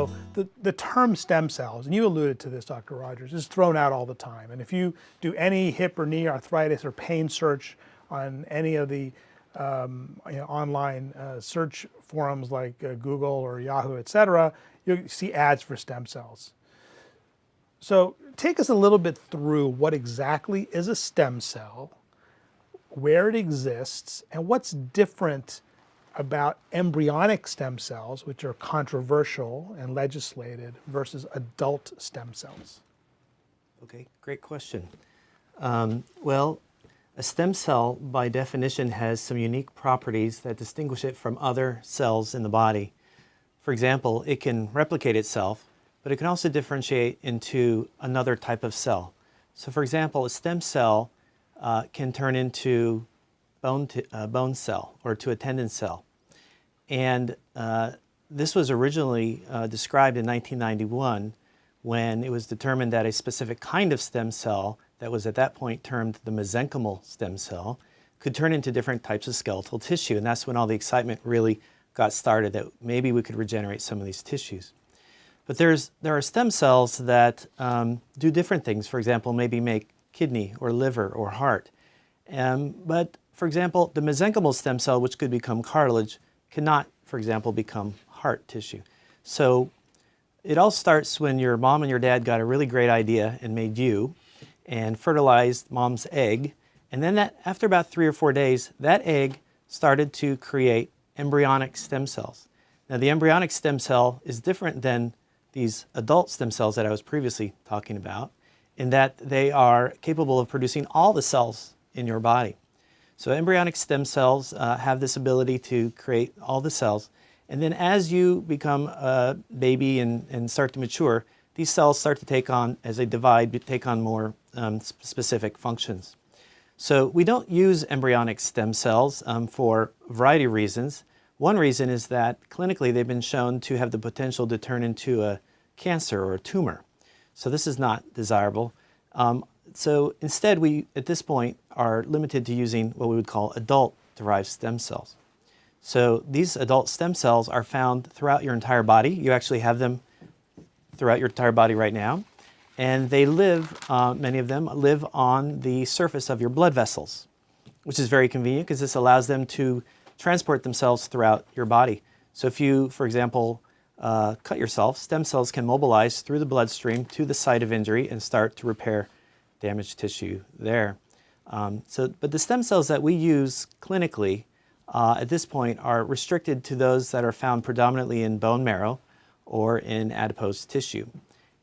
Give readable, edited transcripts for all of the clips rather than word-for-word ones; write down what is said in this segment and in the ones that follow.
know, the term stem cells, and you alluded to this, Dr. Rogers, is thrown out all the time. And if you do any hip or knee arthritis or pain search on any of the online search forums like Google or Yahoo, et cetera, you'll see ads for stem cells. So take us a little bit through what exactly is a stem cell, where it exists, and what's different about embryonic stem cells, which are controversial and legislated, versus adult stem cells. Okay, great question. Well, a stem cell, by definition, has some unique properties that distinguish it from other cells in the body. For example, it can replicate itself, but it can also differentiate into another type of cell. So for example, a stem cell can turn into bone cell or to a tendon cell. And this was originally described in 1991 when it was determined that a specific kind of stem cell that was at that point termed the mesenchymal stem cell could turn into different types of skeletal tissue. And that's when all the excitement really got started, that maybe we could regenerate some of these tissues. But there are stem cells that do different things. For example, maybe make kidney or liver or heart. But for example, the mesenchymal stem cell, which could become cartilage, cannot, for example, become heart tissue. So it all starts when your mom and your dad got a really great idea and made you and fertilized mom's egg. And then after about 3 or 4 days, that egg started to create embryonic stem cells. Now the embryonic stem cell is different than these adult stem cells that I was previously talking about, in that they are capable of producing all the cells in your body. So embryonic stem cells have this ability to create all the cells. And then as you become a baby and start to mature, these cells start to take on, as they divide, take on more specific functions. So we don't use embryonic stem cells for a variety of reasons. One reason is that clinically they've been shown to have the potential to turn into a cancer or a tumor. So this is not desirable. So instead we, at this point, are limited to using what we would call adult-derived stem cells. So these adult stem cells are found throughout your entire body. You actually have them throughout your entire body right now. And they live, many of them live on the surface of your blood vessels, which is very convenient because this allows them to transport themselves throughout your body. So if you, for example, cut yourself, stem cells can mobilize through the bloodstream to the site of injury and start to repair damaged tissue there. But the stem cells that we use clinically at this point are restricted to those that are found predominantly in bone marrow or in adipose tissue.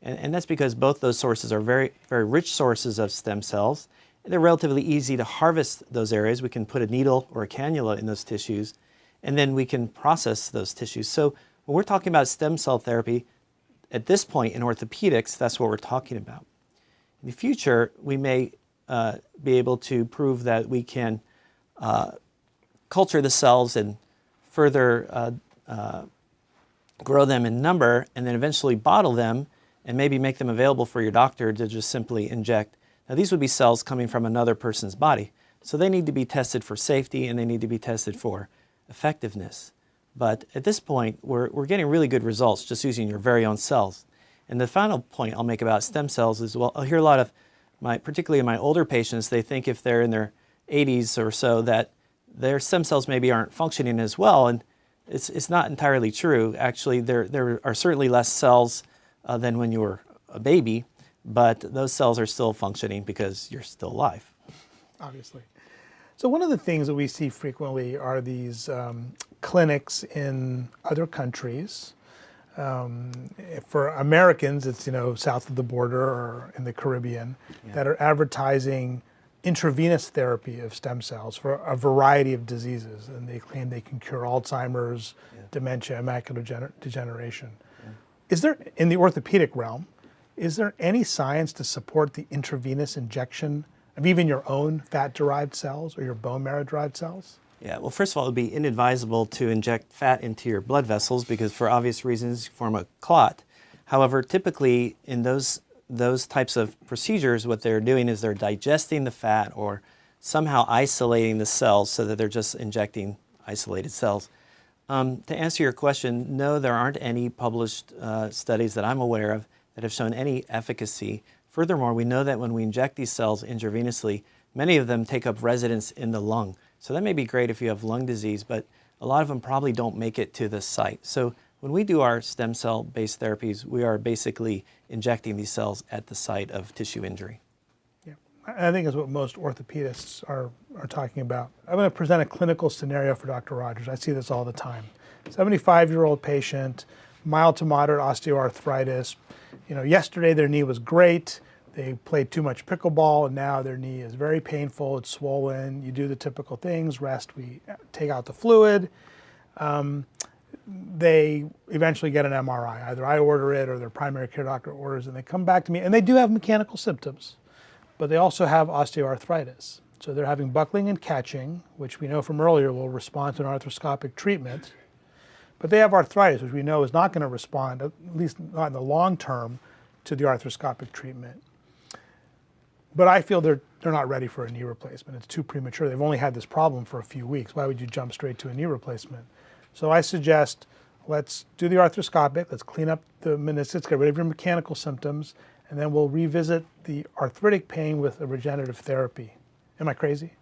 And that's because both those sources are very, very rich sources of stem cells. And they're relatively easy to harvest those areas. We can put a needle or a cannula in those tissues, and then we can process those tissues. So when we're talking about stem cell therapy, at this point in orthopedics, that's what we're talking about. In the future, we may be able to prove that we can culture the cells and further grow them in number, and then eventually bottle them and maybe make them available for your doctor to just simply inject. Now these would be cells coming from another person's body, so they need to be tested for safety and they need to be tested for effectiveness. But at this point, we're getting really good results just using your very own cells. And the final point I'll make about stem cells is, well, I'll hear a lot of particularly in my older patients, they think if they're in their 80s or so that their stem cells maybe aren't functioning as well, and it's not entirely true. Actually, there are certainly less cells than when you were a baby, but those cells are still functioning because you're still alive. Obviously. So one of the things that we see frequently are these clinics in other countries. For Americans, it's south of the border or in the Caribbean, that are advertising intravenous therapy of stem cells for a variety of diseases, and they claim they can cure Alzheimer's, dementia, macular degeneration. Is there, in the orthopedic realm, is there any science to support the intravenous injection of even your own fat-derived cells or your bone marrow-derived cells? Yeah, well, first of all, it would be inadvisable to inject fat into your blood vessels because for obvious reasons you form a clot. However, typically in those types of procedures, what they're doing is they're digesting the fat or somehow isolating the cells so that they're just injecting isolated cells. To answer your question, no, there aren't any published studies that I'm aware of that have shown any efficacy. Furthermore, we know that when we inject these cells intravenously, many of them take up residence in the lung. So that may be great if you have lung disease, but a lot of them probably don't make it to the site. So when we do our stem cell-based therapies, we are basically injecting these cells at the site of tissue injury. Yeah, I think is what most orthopedists are talking about. I'm going to present a clinical scenario for Dr. Rogers. I see this all the time. 75-year-old patient, mild to moderate osteoarthritis. Yesterday their knee was great. They played too much pickleball, and now their knee is very painful. It's swollen. You do the typical things, rest, we take out the fluid. They eventually get an MRI. Either I order it or their primary care doctor orders, and they come back to me, and they do have mechanical symptoms, but they also have osteoarthritis. So they're having buckling and catching, which we know from earlier will respond to an arthroscopic treatment. But they have arthritis, which we know is not going to respond, at least not in the long term, to the arthroscopic treatment. But I feel they're not ready for a knee replacement. It's too premature. They've only had this problem for a few weeks. Why would you jump straight to a knee replacement? So I suggest let's do the arthroscopic, let's clean up the meniscus, get rid of your mechanical symptoms, and then we'll revisit the arthritic pain with a regenerative therapy. Am I crazy?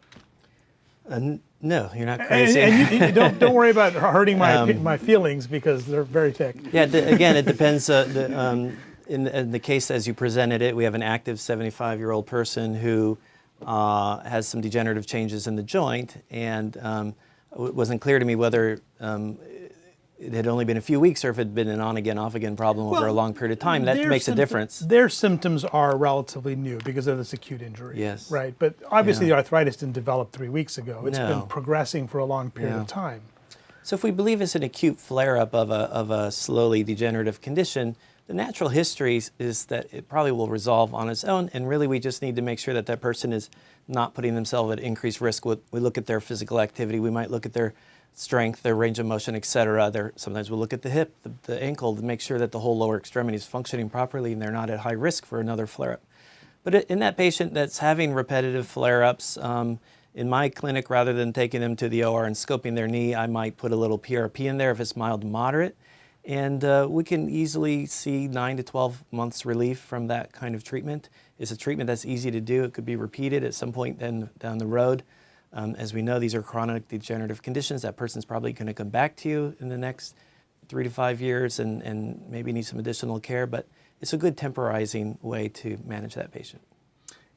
No, you're not crazy. And you don't worry about hurting my feelings because they're very thick. Yeah, again, it depends. In the case as you presented it, we have an active 75-year-old person who has some degenerative changes in the joint, and it wasn't clear to me whether it had only been a few weeks or if it had been an on-again, off-again problem over a long period of time. That makes a difference. Their symptoms are relatively new because of this acute injury. Yes. Right, but obviously the arthritis didn't develop 3 weeks ago. It's No. been progressing for a long period of time. So if we believe it's an acute flare-up of a slowly degenerative condition, the natural history is that it probably will resolve on its own, and really we just need to make sure that that person is not putting themselves at increased risk. We look at their physical activity, we might look at their strength, their range of motion, etc. Sometimes we'll look at the hip, the ankle, to make sure that the whole lower extremity is functioning properly and they're not at high risk for another flare-up. But in that patient that's having repetitive flare-ups, in my clinic, rather than taking them to the OR and scoping their knee, I might put a little PRP in there if it's mild to moderate. And we can easily see 9 to 12 months relief from that kind of treatment. It's a treatment that's easy to do. It could be repeated at some point down the road. As we know, these are chronic degenerative conditions. That person's probably going to come back to you in the next 3 to 5 years and maybe need some additional care, but it's a good temporizing way to manage that patient.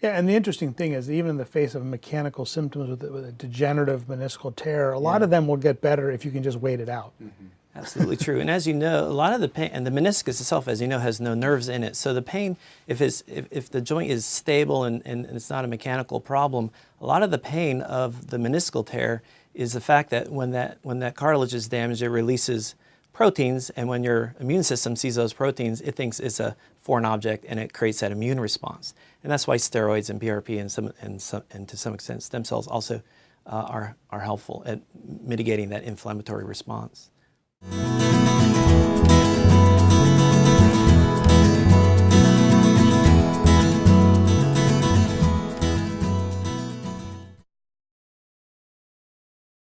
Yeah, and the interesting thing is, even in the face of mechanical symptoms with a degenerative meniscal tear, a lot of them will get better if you can just wait it out. Mm-hmm. Absolutely true. And as you know, a lot of the pain, and the meniscus itself, as you know, has no nerves in it. So the pain, if the joint is stable and it's not a mechanical problem, a lot of the pain of the meniscal tear is the fact that when that cartilage is damaged, it releases proteins, and when your immune system sees those proteins, it thinks it's a foreign object, and it creates that immune response. And that's why steroids and PRP and to some extent stem cells also are helpful at mitigating that inflammatory response.